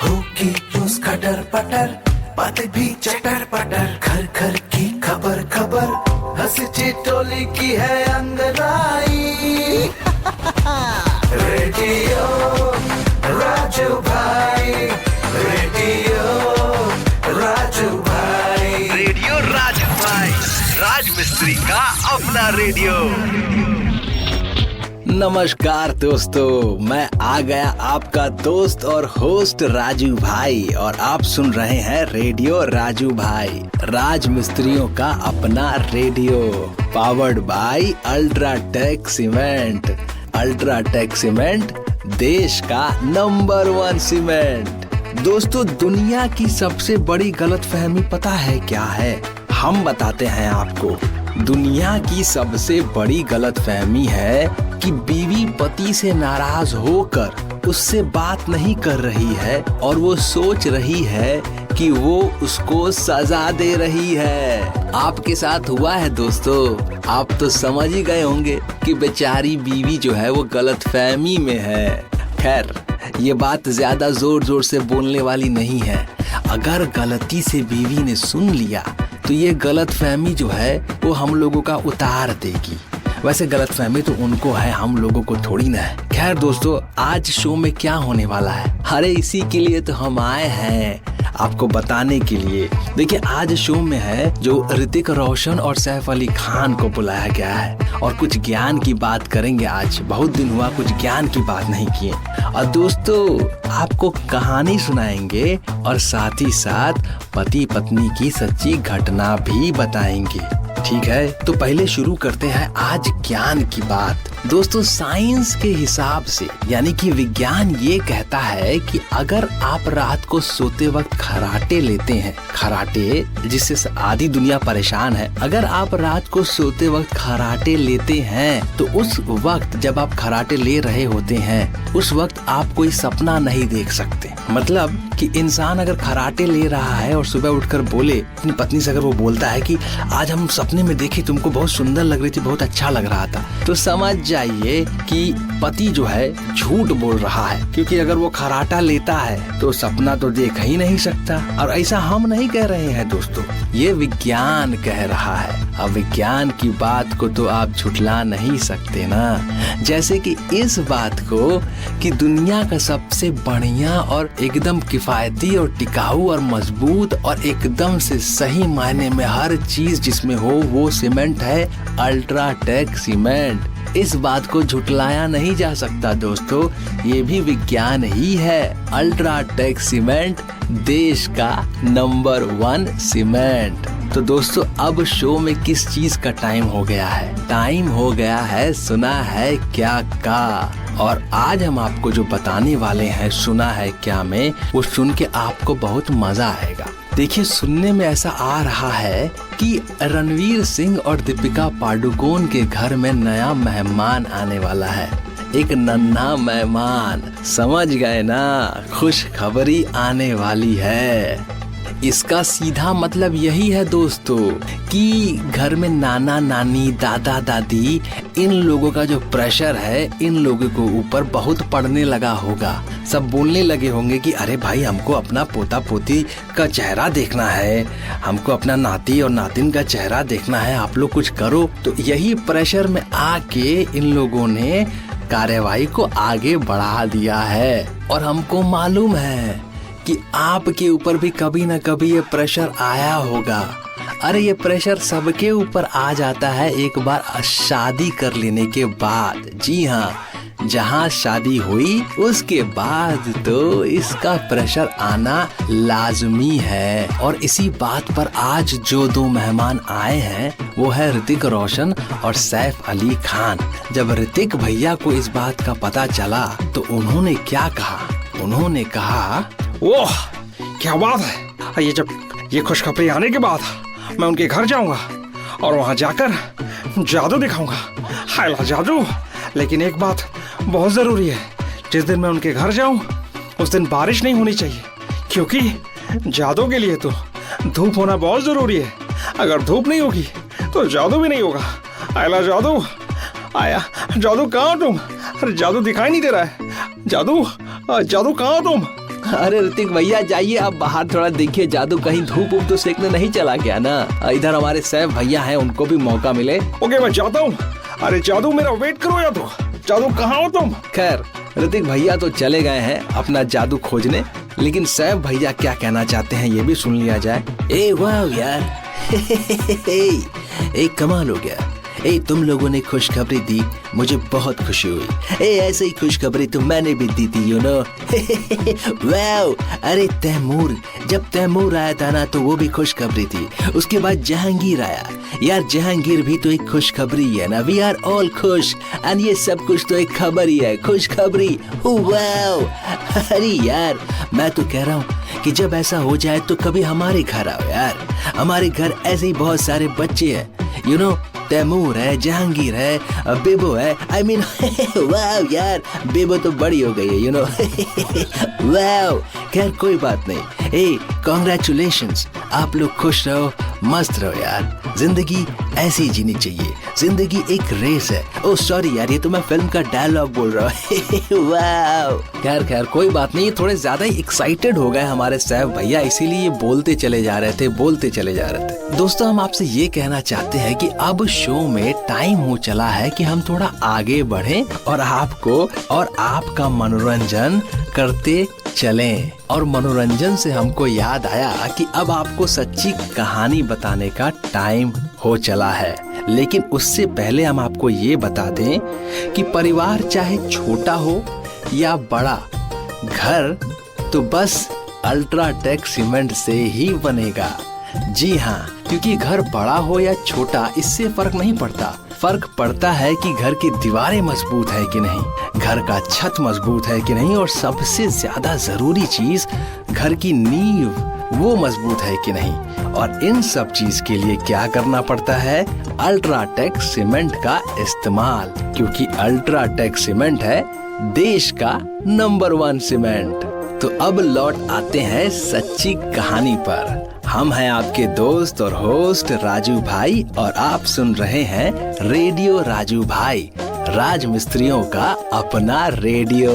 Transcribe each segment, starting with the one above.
होगी रोज खटर पटर, बातें भी चटर पटर, घर घर की खबर खबर, हंसी ठिठोली की है अंगड़ाई। रेडियो राजू भाई, रेडियो राजू भाई, रेडियो राजू भाई, राज मिस्त्री का अपना रेडियो। नमस्कार दोस्तों, मैं आ गया आपका दोस्त और होस्ट राजू भाई, और आप सुन रहे हैं रेडियो राजू भाई, राज मिस्त्रियों का अपना radio, powered by UltraTech cement. UltraTech cement देश का नंबर 1 सीमेंट। दोस्तों, दुनिया की सबसे बड़ी गलतफहमी पता है क्या है? हम बताते हैं आपको। दुनिया की सबसे बड़ी गलतफहमी है कि बीवी पति से नाराज होकर उससे बात नहीं कर रही है और वो सोच रही है कि वो उसको सजा दे रही है। आपके साथ हुआ है दोस्तों? आप तो समझ ही गए होंगे कि बेचारी बीवी जो है वो गलतफहमी में है। खैर, ये बात ज्यादा जोर जोर से बोलने वाली नहीं है। अगर गलती से बीवी ने सुन लिया तो ये गलतफहमी जो है वो हम लोगों का उतार देगी। वैसे गलतफहमी तो उनको है, हम लोगों को थोड़ी ना है। खैर दोस्तों, आज शो में क्या होने वाला है? अरे इसी के लिए तो हम आए हैं, आपको बताने के लिए। देखिए, आज शो में है जो ऋतिक रोशन और सैफ अली खान को बुलाया गया है और कुछ ज्ञान की बात करेंगे आज। बहुत दिन हुआ कुछ ज्ञान की बात नहीं किए। और दोस्तों, आपको कहानी सुनाएंगे और साथ ही साथ पति पत्नी की सच्ची घटना भी बताएंगे। ठीक है, तो पहले शुरू करते हैं आज ज्ञान की बात। दोस्तों, साइंस के हिसाब से, यानी कि विज्ञान ये कहता है कि अगर आप रात को सोते वक्त खराटे लेते हैं, खराटे जिससे आधी दुनिया परेशान है, अगर आप रात को सोते वक्त खराटे लेते हैं तो उस वक्त जब आप खराटे ले रहे होते हैं उस वक्त आप कोई सपना नहीं देख सकते। मतलब कि इंसान अगर खराटे ले रहा है और सुबह उठकर बोले अपनी पत्नी से, अगर वो बोलता है कि आज हम सपने में देखे तुमको बहुत सुंदर लग रही थी, बहुत अच्छा लग रहा था, तो समझ जाइए कि पति जो है झूठ बोल रहा है। क्योंकि अगर वो खराटा लेता है तो सपना तो देख ही नहीं सकता। और ऐसा हम नहीं कह रहे हैं दोस्तों, ये विज्ञान कह रहा है। अब विज्ञान की बात को तो आप झुठला नहीं सकते ना। जैसे कि इस बात को कि दुनिया का सबसे बढ़िया और एकदम किफायती और टिकाऊ और मजबूत और एकदम से सही मायने में हर चीज जिसमें हो वो सीमेंट है, अल्ट्राटेक सीमेंट। इस बात को झुटलाया नहीं जा सकता दोस्तों, ये भी विज्ञान ही है। अल्ट्राटेक सीमेंट देश का नंबर 1 सीमेंट। तो दोस्तों, अब शो में किस चीज का टाइम हो गया है? टाइम हो गया है सुना है क्या का। और आज हम आपको जो बताने वाले हैं सुना है क्या में, वो सुन के आपको बहुत मजा आएगा। देखिए, सुनने में ऐसा आ रहा है कि रणवीर सिंह और दीपिका पादुकोण के घर में नया मेहमान आने वाला है। एक नन्हा मेहमान, समझ गए ना? खुशखबरी आने वाली है। इसका सीधा मतलब यही है दोस्तों कि घर में नाना नानी दादा दादी इन लोगों का जो प्रेशर है इन लोगों को ऊपर बहुत पड़ने लगा होगा। सब बोलने लगे होंगे कि अरे भाई, हमको अपना पोता पोती का चेहरा देखना है, हमको अपना नाती और नातिन का चेहरा देखना है, आप लोग कुछ करो। तो यही प्रेशर में आके इन लोगों ने कार्यवाही को आगे बढ़ा दिया है। और हमको मालूम है कि आपके ऊपर भी कभी न कभी ये प्रेशर आया होगा। अरे ये प्रेशर सबके ऊपर आ जाता है एक बार शादी कर लेने के बाद। जी हाँ, जहाँ शादी हुई उसके बाद तो इसका प्रेशर आना लाजमी है। और इसी बात पर आज जो 2 मेहमान आए हैं वो है ऋतिक रोशन और सैफ अली खान। जब ऋतिक भैया को इस बात का पता चला तो उन्होंने क्या कहा? उन्होंने कहा, ओह क्या बात है, ये खुशखबरी आने के बाद मैं उनके घर जाऊंगा और वहां जाकर जादू दिखाऊंगा। हाय जादू। लेकिन एक बात बहुत जरूरी है, जिस दिन मैं उनके घर जाऊं उस दिन बारिश नहीं होनी चाहिए, क्योंकि जादू के लिए तो धूप होना बहुत जरूरी है। अगर धूप नहीं होगी तो जादू भी नहीं होगा। आयला जादू, आया जादू, कहाँ तुम? अरे जादू दिखाई नहीं दे रहा है। जादू, जादू कहाँ तुम? अरे ऋतिक भैया जाइए आप बाहर थोड़ा देखिए जादू, कहीं धूप वूप तो सेकने नहीं चला गया ना। इधर हमारे सैफ भैया हैं, उनको भी मौका मिले। ओके मैं जाता हूँ। अरे जादू मेरा वेट करो या तो। जादू कहाँ हो तुम? खैर ऋतिक भैया तो चले गए हैं अपना जादू खोजने, लेकिन सैफ भैया क्या कहना चाहते हैं ये भी सुन लिया जाए। ए वाह यार एक कमाल हो गया। ए तुम लोगों ने खुशखबरी दी, मुझे बहुत खुशी हुई। ए ऐसे ही खुशखबरी तो मैंने भी दी थी, यू नो। वाओ, अरे तैमूर, जब तैमूर आया था ना तो वो भी खुशखबरी थी। उसके बाद जहांगीर आया, यार जहांगीर भी तो एक खुशखबरी है ना। वी आर ऑल खुश एंड ये सब कुछ तो एक खबर ही है, खुशखबरी। वाओ, अरे यार मैं तो कह रहा हूँ कि जब ऐसा हो जाए तो कभी हमारे घर आओ यार। हमारे घर ऐसे ही बहुत सारे बच्चे हैं, यू नो। तैमूर है, जहांगीर है, बेबो है, आई मीन वाह यार बेबो तो बड़ी हो गई है, यू नो। वाह, खैर कोई बात नहीं। ए कॉन्ग्रेचुलेशंस, आप लोग खुश रहो, मस्त रहो यार। जिंदगी ऐसी ही जीनी चाहिए, जिंदगी एक रेस है। ओ सॉरी यार, ये तो मैं फिल्म का डायलॉग बोल रहा हूँ। वाह, खैर कोई बात नहीं, थोड़े ज्यादा ही एक्साइटेड हो गए हमारे सैफ भैया, इसीलिए ये बोलते चले जा रहे थे। दोस्तों हम आपसे ये कहना चाहते हैं कि अब शो में टाइम हो चला है कि हम थोड़ा आगे बढ़ें और आपको और आपका मनोरंजन करते चलें। और मनोरंजन से हमको याद आया कि अब आपको सच्ची कहानी बताने का टाइम हो चला है। लेकिन उससे पहले हम आपको ये बता दें कि परिवार चाहे छोटा हो या बड़ा, घर तो बस अल्ट्राटेक सीमेंट से ही बनेगा। जी हाँ, क्योंकि घर बड़ा हो या छोटा इससे फर्क नहीं पड़ता। फर्क पड़ता है कि घर की दीवारें मजबूत है कि नहीं, घर का छत मजबूत है कि नहीं, और सबसे ज्यादा जरूरी चीज घर की नींव वो मजबूत है कि नहीं। और इन सब चीज के लिए क्या करना पड़ता है? अल्ट्राटेक सीमेंट का इस्तेमाल, क्योंकि अल्ट्राटेक सीमेंट है देश का नंबर 1 सीमेंट। तो अब लौट आते हैं सच्ची कहानी पर। हम हैं आपके दोस्त और होस्ट राजू भाई और आप सुन रहे हैं रेडियो राजू भाई, राज मिस्त्रियों का अपना रेडियो।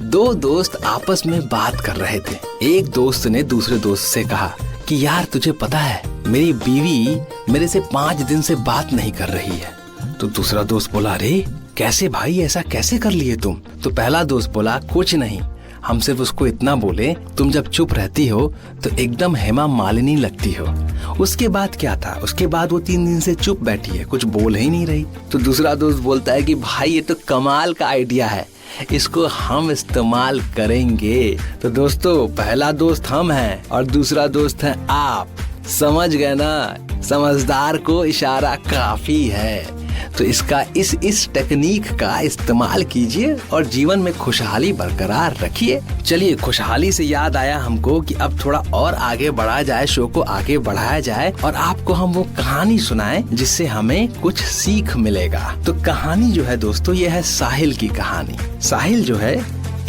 दो दोस्त आपस में बात कर रहे थे। एक दोस्त ने दूसरे दोस्त से कहा कि यार तुझे पता है मेरी बीवी मेरे से 5 दिन से बात नहीं कर रही है। तो दूसरा दोस्त बोला अरे कैसे भाई, ऐसा कैसे कर लिए तुम? तो पहला दोस्त बोला कुछ नहीं, हम सिर्फ उसको इतना बोले तुम जब चुप रहती हो तो एकदम हेमा मालिनी लगती हो। उसके बाद क्या था? उसके बाद वो 3 दिन से चुप बैठी है, कुछ बोल ही नहीं रही। तो दूसरा दोस्त बोलता है कि भाई ये तो कमाल का आइडिया है, इसको हम इस्तेमाल करेंगे। तो दोस्तों पहला दोस्त हम हैं और दूसरा दोस्त है आप। समझ गए ना? समझदार को इशारा काफी है। तो इसका इस टेक्निक का इस्तेमाल कीजिए और जीवन में खुशहाली बरकरार रखिए। चलिए, खुशहाली से याद आया हमको कि अब थोड़ा और आगे बढ़ा जाए, शो को आगे बढ़ाया जाए और आपको हम वो कहानी सुनाएं जिससे हमें कुछ सीख मिलेगा। तो कहानी जो है दोस्तों, ये है साहिल की कहानी। साहिल जो है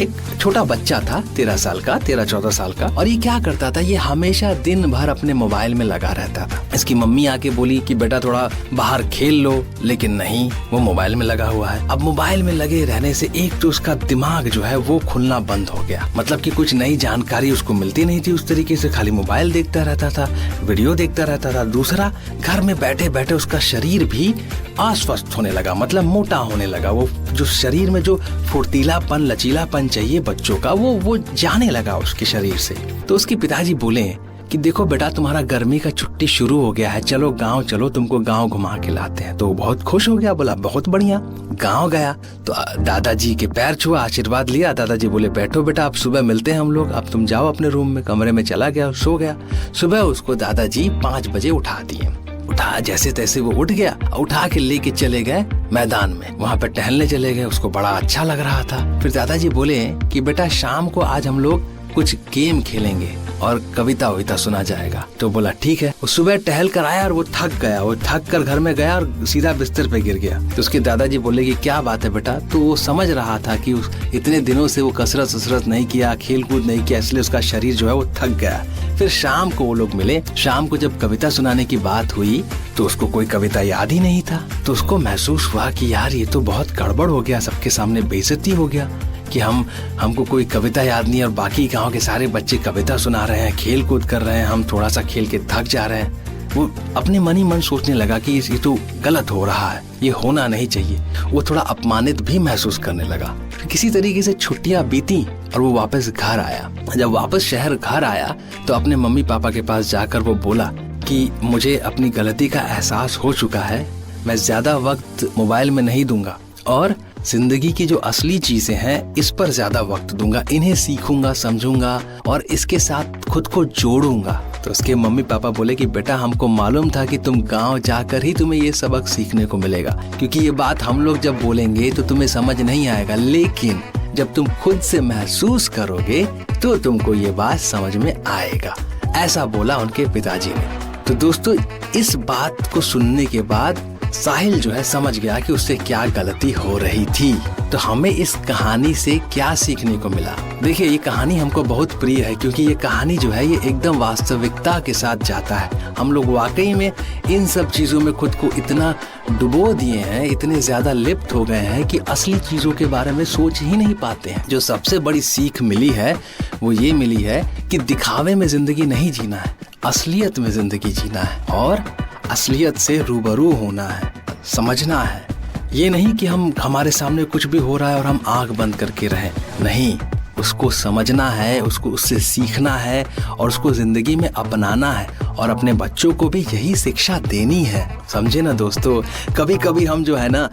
एक छोटा बच्चा था, 13-14 साल का। और ये क्या करता था, ये हमेशा दिन भर अपने मोबाइल में लगा रहता था। इसकी मम्मी आके बोली कि बेटा थोड़ा बाहर खेल लो, लेकिन नहीं, वो मोबाइल में लगा हुआ है। अब मोबाइल में लगे रहने से एक तो उसका दिमाग जो है वो खुलना बंद हो गया, मतलब कि कुछ नई जानकारी उसको मिलती नहीं थी उस तरीके से, खाली मोबाइल देखता रहता था, वीडियो देखता रहता था। दूसरा, घर में बैठे बैठे उसका शरीर भी अस्वस्थ होने लगा, मतलब मोटा होने लगा। वो जो शरीर में जो फुर्तीलापन, लचीलापन चाहिए बच्चों का, वो जाने लगा उसके शरीर से। तो उसके पिताजी बोले कि देखो बेटा तुम्हारा गर्मी का छुट्टी शुरू हो गया है, चलो गांव चलो, तुमको गांव घुमा के लाते हैं। तो वो बहुत खुश हो गया, बोला बहुत बढ़िया। गांव गया तो दादाजी के पैर छुआ, आशीर्वाद लिया। दादाजी बोले बैठो बेटा, अब सुबह मिलते हैं हम लोग, अब तुम जाओ अपने रूम में। कमरे में चला गया, सो गया। सुबह उसको दादाजी 5 बजे उठा दिए। उठा जैसे तैसे वो उठ गया, उठा के लेके चले गए मैदान में, वहाँ पे टहलने चले गए। उसको बड़ा अच्छा लग रहा था। फिर दादाजी बोले कि बेटा शाम को आज हम लोग कुछ गेम खेलेंगे और कविता वविता सुना जाएगा। तो बोला ठीक है। वो सुबह टहल कर आया और वो थक गया, वो थक कर घर में गया और सीधा बिस्तर पे गिर गया। तो उसके दादाजी बोले कि क्या बात है बेटा? तो वो समझ रहा था कि इतने दिनों से वो कसरत नहीं किया, खेल कूद नहीं किया, इसलिए उसका शरीर जो है वो थक गया। फिर शाम को वो लोग मिले। शाम को जब कविता सुनाने की बात हुई तो उसको कोई कविता याद ही नहीं था। तो उसको महसूस हुआ कि यार ये तो बहुत गड़बड़ हो गया, सबके सामने बेइज्जती हो गया, कि हमको कोई कविता याद नहीं है और बाकी गांव के सारे बच्चे कविता सुना रहे हैं, खेल कूद कर रहे हैं, हम थोड़ा सा खेल के थक जा रहे हैं। वो अपने मन ही मन सोचने लगा कि ये तो गलत हो रहा है, ये होना नहीं चाहिए। वो थोड़ा अपमानित भी महसूस करने लगा। किसी तरीके से छुट्टियां बीती और वो वापस घर आया। जब वापस शहर घर आया तो अपने मम्मी पापा के पास जाकर वो बोला कि मुझे अपनी गलती का एहसास हो चुका है, मैं ज्यादा वक्त मोबाइल में नहीं दूंगा और जिंदगी की जो असली चीजें हैं इस पर ज्यादा वक्त दूंगा, इन्हें सीखूंगा, समझूंगा और इसके साथ खुद को जोड़ूंगा। तो उसके मम्मी पापा बोले कि बेटा, हमको मालूम था कि तुम गांव जाकर ही तुम्हें ये सबक सीखने को मिलेगा, क्योंकि ये बात हम लोग जब बोलेंगे तो तुम्हें समझ नहीं आएगा, लेकिन जब तुम खुद से महसूस करोगे तो तुमको ये बात समझ में आएगा। ऐसा बोला उनके पिताजी ने। तो दोस्तों, इस बात को सुनने के बाद साहिल जो है समझ गया कि उससे क्या गलती हो रही थी। तो हमें इस कहानी से क्या सीखने को मिला? देखिए, ये कहानी हमको बहुत प्रिय है क्योंकि ये कहानी जो है ये एकदम वास्तविकता के साथ जाता है। हम लोग वाकई में इन सब चीजों में खुद को इतना डुबो दिए हैं, इतने ज्यादा लिप्त हो गए हैं कि असली चीजों के बारे में सोच ही नहीं पाते हैं। जो सबसे बड़ी सीख मिली है वो ये मिली है कि दिखावे में जिंदगी नहीं जीना है, असलियत में जिंदगी जीना है और असलियत से रूबरू होना है, समझना है। ये नहीं कि हमारे सामने कुछ भी हो रहा है और हम आंख बंद करके रहें, नहीं, उसको समझना है, उसको उससे सीखना है और उसको जिंदगी में अपनाना है और अपने बच्चों को भी यही शिक्षा देनी है। समझे ना दोस्तों? कभी कभी हम जो है ना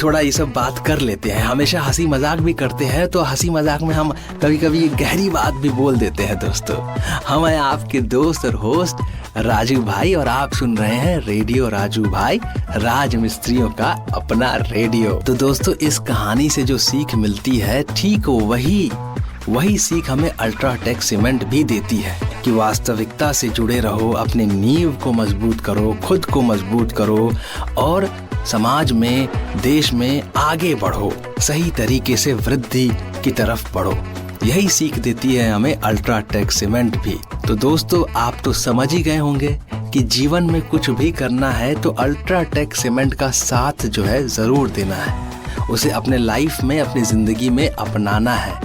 थोड़ा ये सब बात कर लेते हैं, हमेशा हंसी मजाक भी करते हैं, तो हंसी मजाक में हम कभी कभी गहरी बात भी बोल देते हैं। दोस्तों, हम हैं आपके दोस्त और होस्ट राजू भाई और आप सुन रहे हैं रेडियो राजू भाई, राज मिस्त्रियों का अपना रेडियो। तो दोस्तों, इस कहानी से जो सीख मिलती है ठीक वही सीख हमें अल्ट्राटेक सीमेंट भी देती है कि वास्तविकता से जुड़े रहो, अपने नींव को मजबूत करो, खुद को मजबूत करो और समाज में, देश में आगे बढ़ो, सही तरीके से वृद्धि की तरफ बढ़ो। यही सीख देती है हमें अल्ट्राटेक सीमेंट भी। तो दोस्तों, आप तो समझ ही गए होंगे कि जीवन में कुछ भी करना है तो अल्ट्राटेक सीमेंट का साथ जो है जरूर देना है, उसे अपने लाइफ में, अपनी जिंदगी में अपनाना है,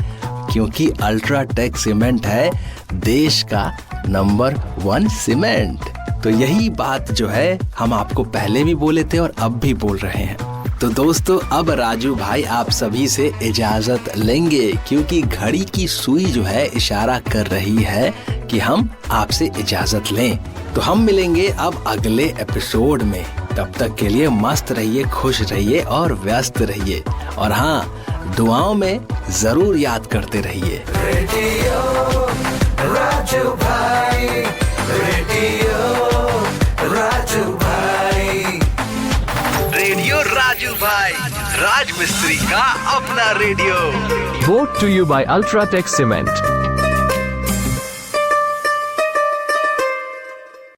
क्योंकि अल्ट्राटेक सीमेंट है देश का नंबर 1 सीमेंट। तो यही बात जो है हम आपको पहले भी बोले थे और अब भी बोल रहे हैं। तो दोस्तों, अब राजू भाई आप सभी से इजाजत लेंगे क्योंकि घड़ी की सुई जो है इशारा कर रही है कि हम आपसे इजाजत लें। तो हम मिलेंगे अब अगले एपिसोड में। तब तक के लिए मस्त रहिए, खुश रहिए और व्यस्त रहिए और हाँ, दुआओं में जरूर याद करते रहिए। रेडियो राजू भाई, रेडियो राजू भाई, रेडियो राजू भाई, राज मिस्त्री का अपना radio. Brought to you by Ultratech Cement.